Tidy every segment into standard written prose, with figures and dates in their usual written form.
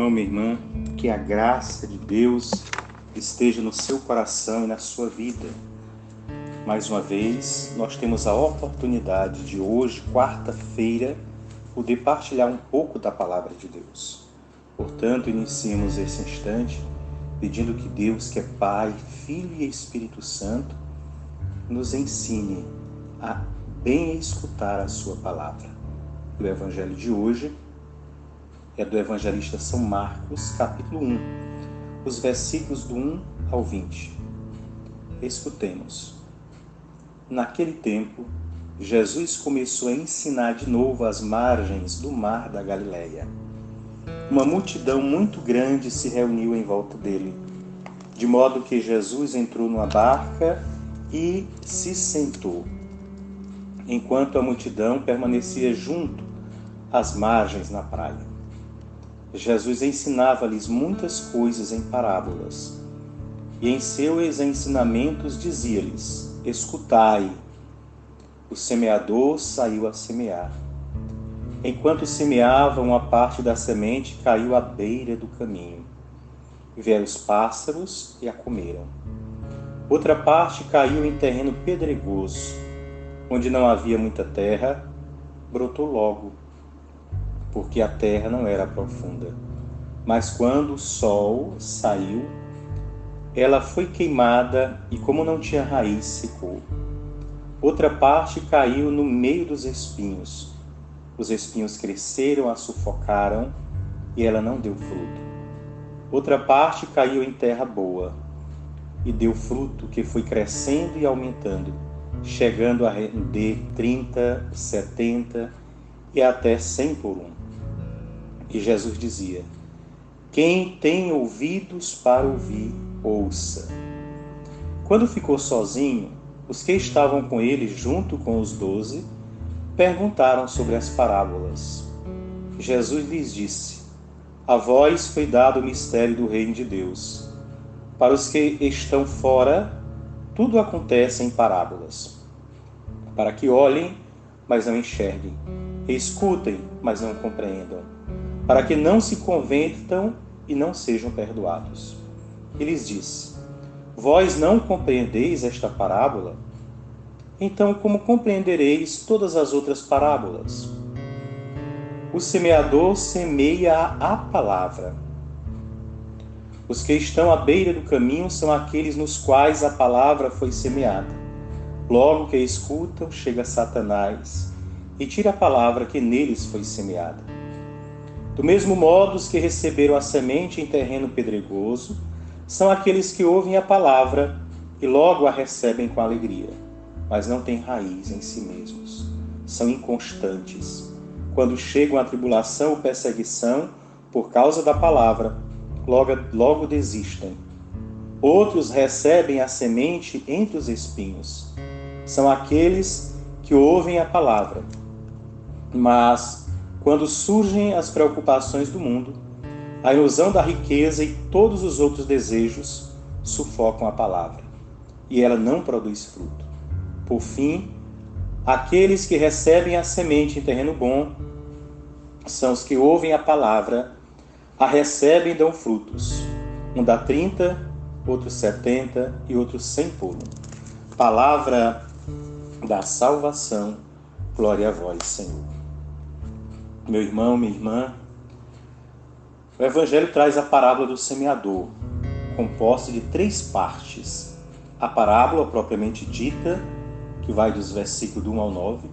irmão, minha irmã, que a graça de Deus esteja no seu coração e na sua vida. Mais uma vez, nós temos a oportunidade de hoje, quarta-feira, poder partilhar um pouco da palavra de Deus. Portanto, iniciemos esse instante pedindo que Deus, que é Pai, Filho e Espírito Santo, nos ensine a bem escutar a sua palavra. O evangelho de hoje é do evangelista São Marcos, capítulo 1, os versículos do 1 ao 20. Escutemos. Naquele tempo, Jesus começou a ensinar de novo às margens do mar da Galileia. Uma multidão muito grande se reuniu em volta dele, de modo que Jesus entrou numa barca e se sentou, enquanto a multidão permanecia junto às margens na praia. Jesus ensinava-lhes muitas coisas em parábolas, e em seus ensinamentos dizia-lhes: escutai, o semeador saiu a semear. Enquanto semeava, uma parte da semente caiu à beira do caminho. Vieram os pássaros e a comeram. Outra parte caiu em terreno pedregoso, onde não havia muita terra, brotou logo, porque a terra não era profunda. Mas quando o sol saiu, ela foi queimada e, como não tinha raiz, secou. Outra parte caiu no meio dos espinhos. Os espinhos cresceram, a sufocaram e ela não deu fruto. Outra parte caiu em terra boa e deu fruto que foi crescendo e aumentando, chegando a render 30, 70 e até 100 por um. E Jesus dizia: quem tem ouvidos para ouvir, ouça. Quando ficou sozinho, os que estavam com ele, junto com os 12, perguntaram sobre as parábolas. Jesus lhes disse: a vós foi dado o mistério do reino de Deus. Para os que estão fora, tudo acontece em parábolas, para que olhem, mas não enxerguem, escutem, mas não compreendam, para que não se convertam e não sejam perdoados. E lhes disse: vós não compreendeis esta parábola? Então, como compreendereis todas as outras parábolas? O semeador semeia a palavra. Os que estão à beira do caminho são aqueles nos quais a palavra foi semeada. Logo que a escutam, chega Satanás e tira a palavra que neles foi semeada. Do mesmo modo, os que receberam a semente em terreno pedregoso são aqueles que ouvem a palavra e logo a recebem com alegria, mas não têm raiz em si mesmos. São inconstantes. Quando chegam a tribulação ou perseguição por causa da palavra, logo desistem. Outros recebem a semente entre os espinhos. São aqueles que ouvem a palavra, mas quando surgem as preocupações do mundo, a ilusão da riqueza e todos os outros desejos sufocam a palavra, e ela não produz fruto. Por fim, aqueles que recebem a semente em terreno bom são os que ouvem a palavra, a recebem e dão frutos. Um dá 30, outro 70 e outro 100 por um. Palavra da salvação. Glória a vós, Senhor. Meu irmão, minha irmã, o Evangelho traz a parábola do semeador, composta de 3 partes. A parábola propriamente dita, que vai dos versículos do 1 ao 9,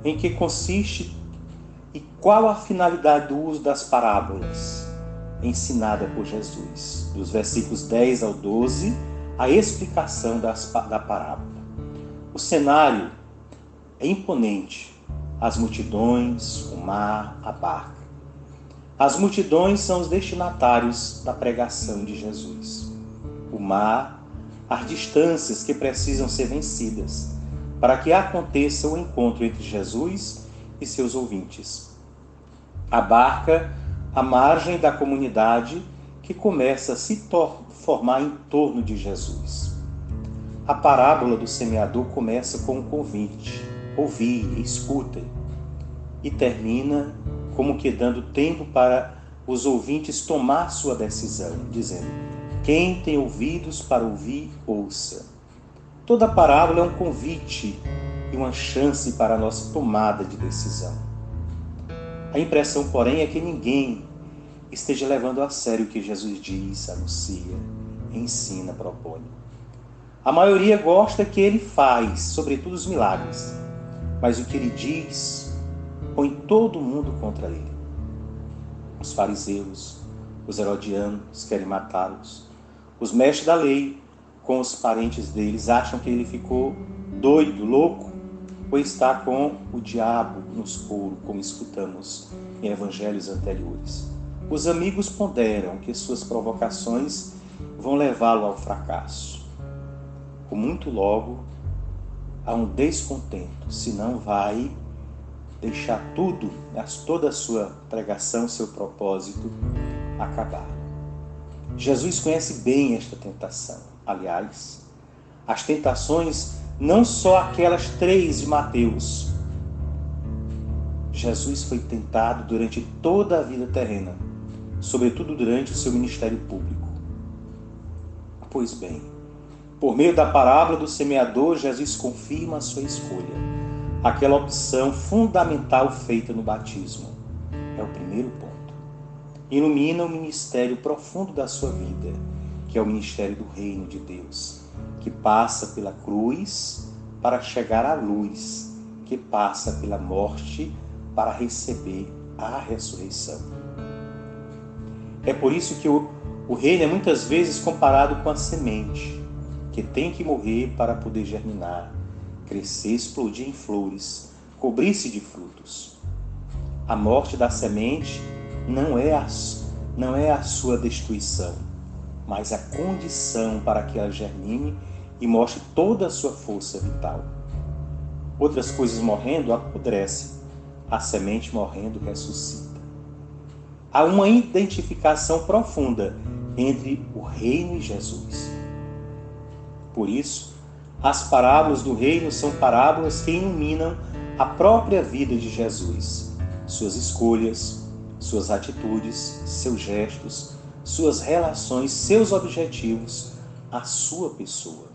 em que consiste e qual a finalidade do uso das parábolas ensinada por Jesus. Dos versículos 10 ao 12, a explicação da parábola. O cenário é imponente. As multidões, o mar, a barca. As multidões são os destinatários da pregação de Jesus. O mar, as distâncias que precisam ser vencidas para que aconteça o encontro entre Jesus e seus ouvintes. A barca, a margem da comunidade que começa a se formar em torno de Jesus. A parábola do semeador começa com um convite: ouvi, escutem, e termina como que dando tempo para os ouvintes tomar sua decisão, dizendo: quem tem ouvidos para ouvir, ouça. Toda parábola é um convite e uma chance para a nossa tomada de decisão. A impressão, porém, é que ninguém esteja levando a sério o que Jesus diz, anuncia, ensina, propõe. A maioria gosta que ele faz, sobretudo os milagres, mas o que ele diz põe todo mundo contra ele. Os fariseus, os herodianos querem matá-los. Os mestres da lei, com os parentes deles, acham que ele ficou doido, louco, ou está com o diabo nos coros, como escutamos em evangelhos anteriores. Os amigos ponderam que suas provocações vão levá-lo ao fracasso. Com muito logo, há um descontento, senão vai deixar tudo, toda a sua pregação, seu propósito, acabar. Jesus conhece bem esta tentação. Aliás, as tentações, não só aquelas 3 de Mateus. Jesus foi tentado durante toda a vida terrena, sobretudo durante o seu ministério público. Pois bem, por meio da parábola do semeador, Jesus confirma a sua escolha. Aquela opção fundamental feita no batismo. É o primeiro ponto. Ilumina o ministério profundo da sua vida, que é o ministério do reino de Deus, que passa pela cruz para chegar à luz, que passa pela morte para receber a ressurreição. É por isso que o reino é muitas vezes comparado com a semente, que tem que morrer para poder germinar, crescer, explodir em flores, cobrir-se de frutos. A morte da semente não é a sua destruição, mas a condição para que ela germine e mostre toda a sua força vital. Outras coisas morrendo apodrecem, a semente morrendo ressuscita. Há uma identificação profunda entre o reino e Jesus. Por isso, as parábolas do reino são parábolas que iluminam a própria vida de Jesus, suas escolhas, suas atitudes, seus gestos, suas relações, seus objetivos, a sua pessoa.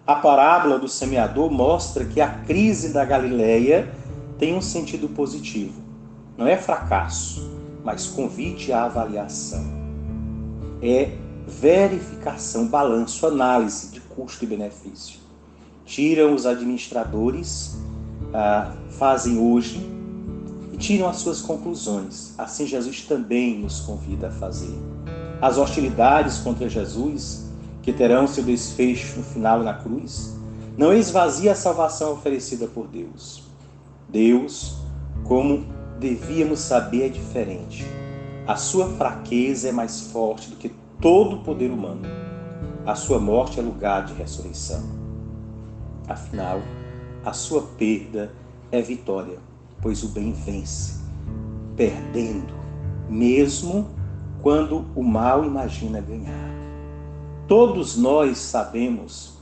A parábola do semeador mostra que a crise da Galileia tem um sentido positivo. Não é fracasso, mas convite à avaliação. É verificação, balanço, análise de custo e benefício. Tiram os administradores, fazem hoje e tiram as suas conclusões. Assim Jesus também nos convida a fazer. As hostilidades contra Jesus, que terão seu desfecho no final na cruz, não esvazia a salvação oferecida por Deus. Deus, como devíamos saber, é diferente. A sua fraqueza é mais forte do que todo o poder humano. A sua morte é lugar de ressurreição. Afinal, a sua perda é vitória, pois o bem vence, perdendo, mesmo quando o mal imagina ganhar. Todos nós sabemos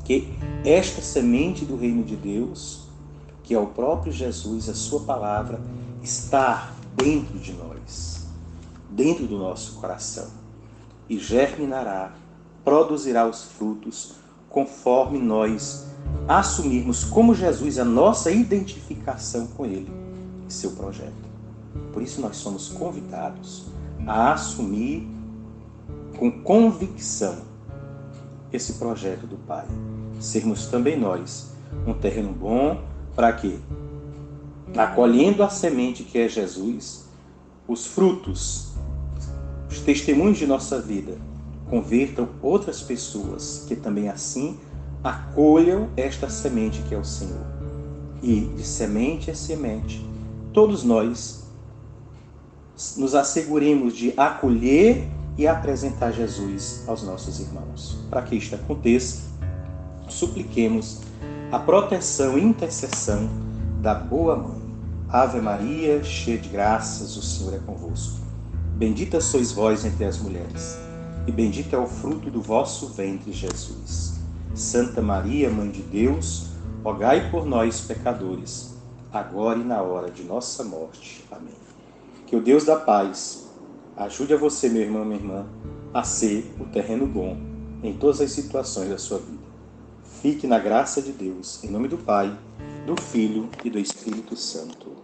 que esta semente do reino de Deus, que é o próprio Jesus, a sua palavra, está dentro de nós, dentro do nosso coração, e germinará, produzirá os frutos conforme nós assumirmos como Jesus a nossa identificação com Ele e seu projeto. Por isso nós somos convidados a assumir com convicção esse projeto do Pai. Sermos também nós um terreno bom para que, acolhendo a semente que é Jesus, os frutos, os testemunhos de nossa vida, convertam outras pessoas que também assim acolham esta semente que é o Senhor. E de semente a semente, todos nós nos asseguremos de acolher e apresentar Jesus aos nossos irmãos. Para que isto aconteça, supliquemos a proteção e intercessão da boa mãe. Ave Maria, cheia de graças, o Senhor é convosco. Bendita sois vós entre as mulheres, e bendito é o fruto do vosso ventre, Jesus. Santa Maria, Mãe de Deus, rogai por nós, pecadores, agora e na hora de nossa morte. Amém. Que o Deus da paz ajude a você, meu irmão, minha irmã, a ser o terreno bom em todas as situações da sua vida. Fique na graça de Deus, em nome do Pai, do Filho e do Espírito Santo.